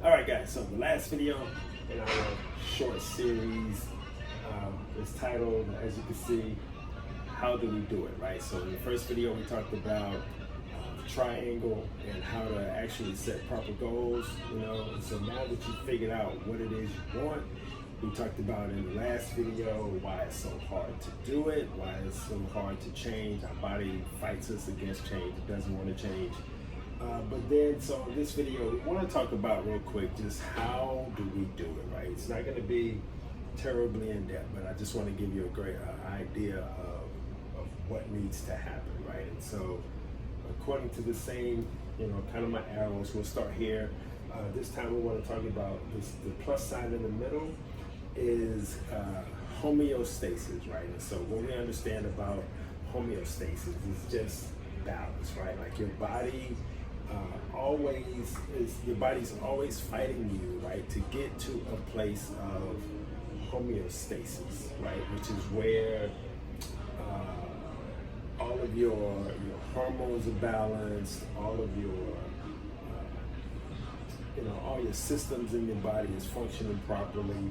All right, guys, so the last video in our short series is titled, as you can see, How Do We Do It, right? So in the first video, we talked about the triangle and how to actually set proper goals, and so now that you've figured out what it is you want, we talked about in the last video why it's so hard to do it, why it's so hard to change. Our body fights us against change. It doesn't want to change. But then, so in this video, we want to talk about real quick just how do we do it, right? It's not going to be terribly in depth, but I just want to give you a great idea of what needs to happen, right? And so, according to the same, kind of my arrows, we'll start here. This time we want to talk about this, the plus sign in the middle is homeostasis, right? And so what we understand about homeostasis is just balance, right? Like your body your body's always fighting you, right, to get to a place of homeostasis, right, which is where all of your hormones are balanced, all of your all your systems in your body is functioning properly,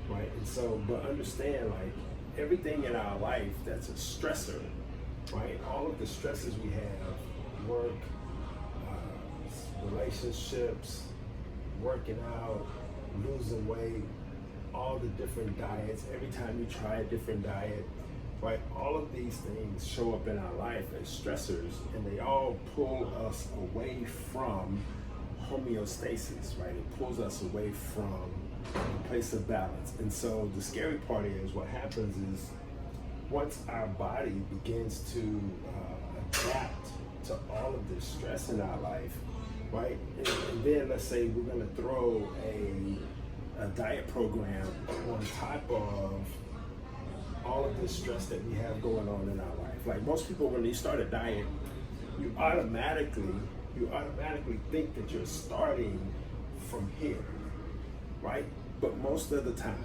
right? And so, but understand, like, everything in our life that's a stressor, right? All of the stresses we have, work, relationships, working out, losing weight, all the different diets, every time you try a different diet, right? All of these things show up in our life as stressors, and they all pull us away from homeostasis, right? It pulls us away from a place of balance. And so the scary part is what happens is once our body begins to adapt to all of this stress in our life, right? And then let's say we're going to throw a diet program on top of all of this stress that we have going on in our life. Like most people, when you start a diet, you automatically think that you're starting from here, right? But most of the time,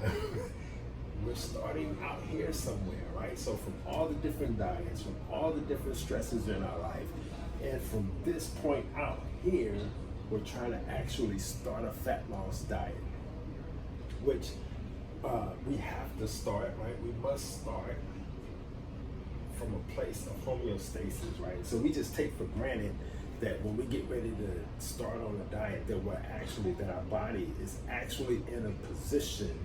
we're starting out here somewhere, right? So from all the different diets, from all the different stresses in our life, and from this point out here, we're trying to actually start a fat loss diet, which we have to start, right? We must start from a place of homeostasis, right? So we just take for granted that when we get ready to start on a diet, that our body is actually in a position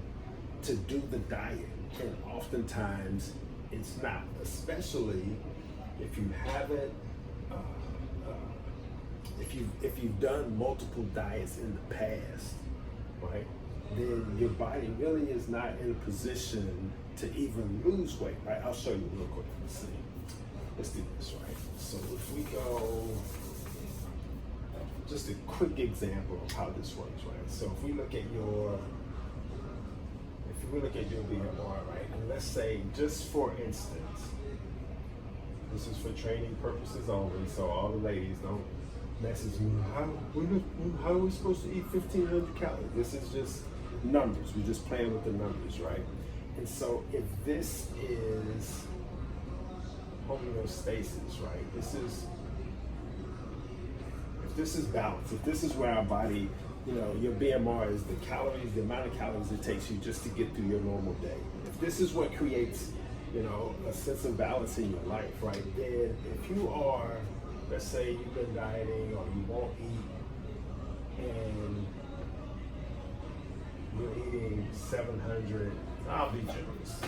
to do the diet. And oftentimes it's not, especially if you haven't, if you've done multiple diets in the past, right? Then your body really is not in a position to even lose weight, right? I'll show you real quick. Let's see. Let's do this, right? So if we go, just a quick example of how this works, right? So if we look at your BMR, right? And let's say, just for instance, this is for training purposes only, so all the ladies don't message me, how are we supposed to eat 1,500 calories? This is just numbers. We're just playing with the numbers, right? And so if this is homeostasis, right? If this is balance, if this is where our body, your BMR is the calories, the amount of calories it takes you just to get through your normal day. If this is what creates, a sense of balance in your life, right? Then if you are, let's say you've been dieting or you won't eat and you're eating 700, I'll be generous.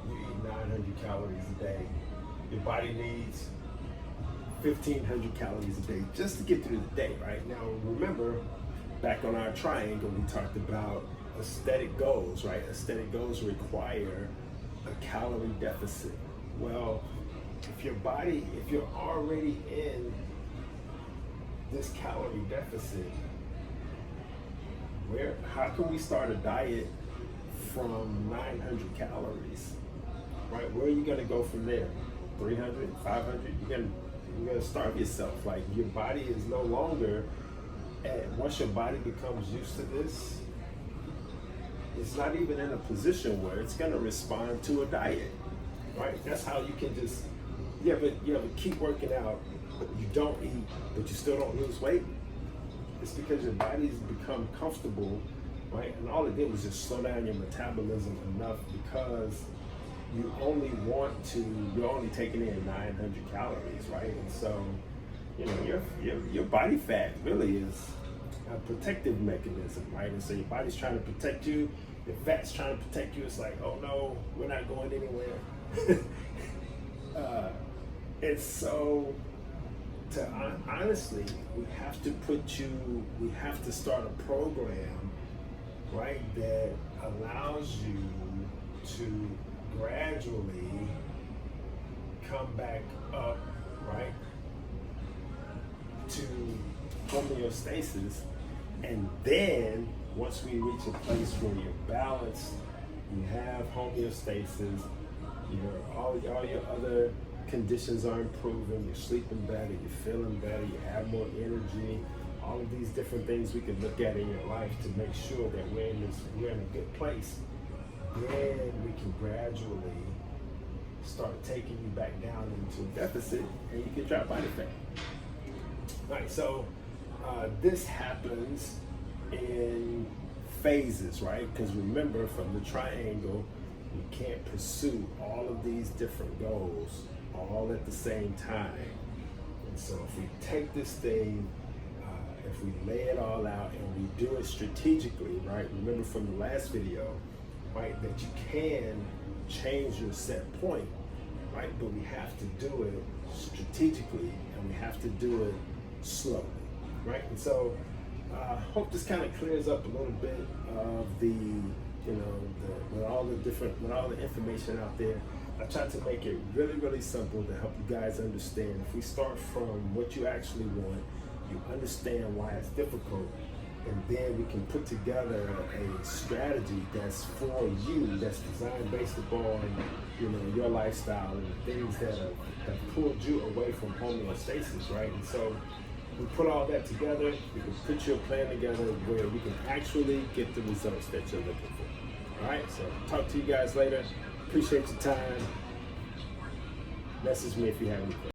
You eat 900 calories a day. Your body needs 1,500 calories a day just to get through the day, right? Now, remember, back on our triangle, we talked about aesthetic goals, right? Aesthetic goals require a calorie deficit. Well, if you're already in this calorie deficit, how can we start a diet from 900 calories, right? Where are you gonna go from there? 300, 500? You're gonna starve yourself. Like, your body is no longer, once your body becomes used to this, it's not even in a position where it's gonna respond to a diet, right? That's how you can just, you ever keep working out you don't eat, but you still don't lose weight, it's because your body's become comfortable, right? And all it did was just slow down your metabolism enough because you're only taking in 900 calories, right? And so, you know, your body fat really is a protective mechanism, right? And so your body's trying to protect you, your fat's trying to protect you. It's like, oh no, we're not going anywhere. And so, honestly, we have to start a program, right, that allows you to gradually come back up, right, to homeostasis. And then once we reach a place where you're balanced, you have homeostasis, all your other conditions are improving, you're sleeping better, you're feeling better, you have more energy, all of these different things we can look at in your life to make sure that we're in a good place. Then we can gradually start taking you back down into a deficit and you can drop body fat. All right, so this happens in phases, right? Because remember, from the triangle, you can't pursue all of these different goals all at the same time. And so if we take this thing, if we lay it all out and we do it strategically, right? Remember from the last video, right, that you can change your set point, right? But we have to do it strategically and we have to do it slowly, right? And so I hope this kind of clears up a little bit of with all the information out there. I tried to make it really, really simple to help you guys understand. If we start from what you actually want, you understand why it's difficult, and then we can put together a strategy that's for you, that's designed based upon your lifestyle and the things that have pulled you away from homeostasis, right? And so we put all that together, we can put your plan together where we can actually get the results that you're looking for. All right, so talk to you guys later. Appreciate your time. Message me if you have any questions.